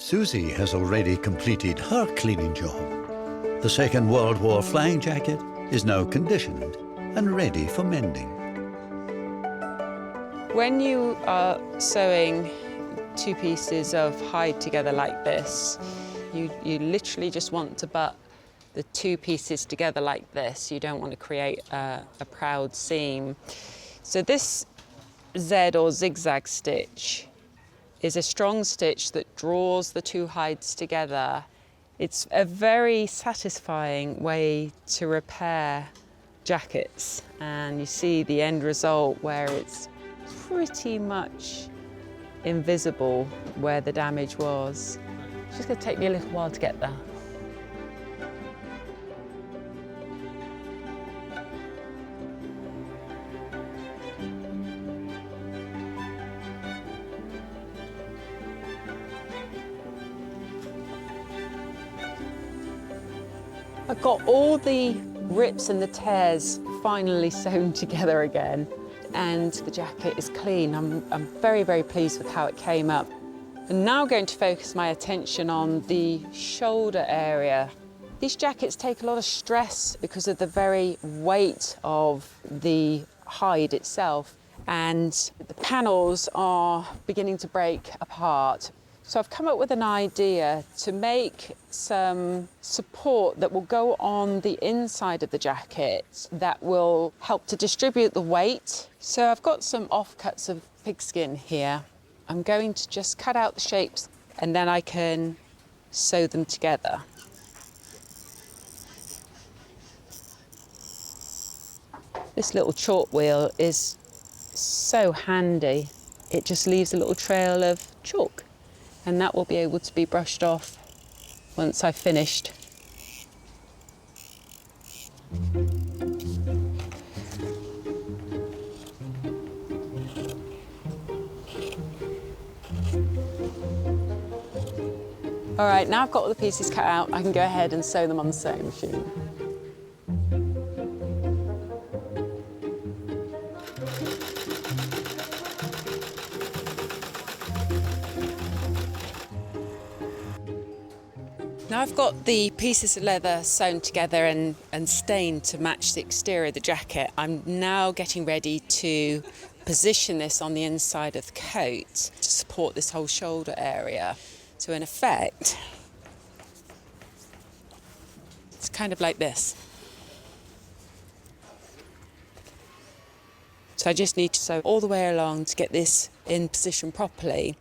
Susie has already completed her cleaning job. The Second World War flying jacket is now conditioned and ready for mending. When you are sewing two pieces of hide together like this, you literally just want to butt the two pieces together like this. You don't want to create a proud seam. So this Z or zigzag stitch is a strong stitch that draws the two hides together. It's a very satisfying way to repair jackets, and you see the end result where it's pretty much invisible where the damage was. It's just going to take me a little while to get there. I've got all the rips and the tears finally sewn together again, and the jacket is clean. I'm very, very pleased with how it came up. I'm now going to focus my attention on the shoulder area. These jackets take a lot of stress because of the very weight of the hide itself, and the panels are beginning to break apart. So I've come up with an idea to make some support that will go on the inside of the jacket that will help to distribute the weight. So I've got some offcuts of pigskin here. I'm going to just cut out the shapes and then I can sew them together. This little chalk wheel is so handy. It just leaves a little trail of chalk, and that will be able to be brushed off once I've finished. All right, now I've got all the pieces cut out, I can go ahead and sew them on the sewing machine. Now I've got the pieces of leather sewn together and stained to match the exterior of the jacket. I'm now getting ready to position this on the inside of the coat to support this whole shoulder area. So in effect, it's kind of like this. So I just need to sew all the way along to get this in position properly.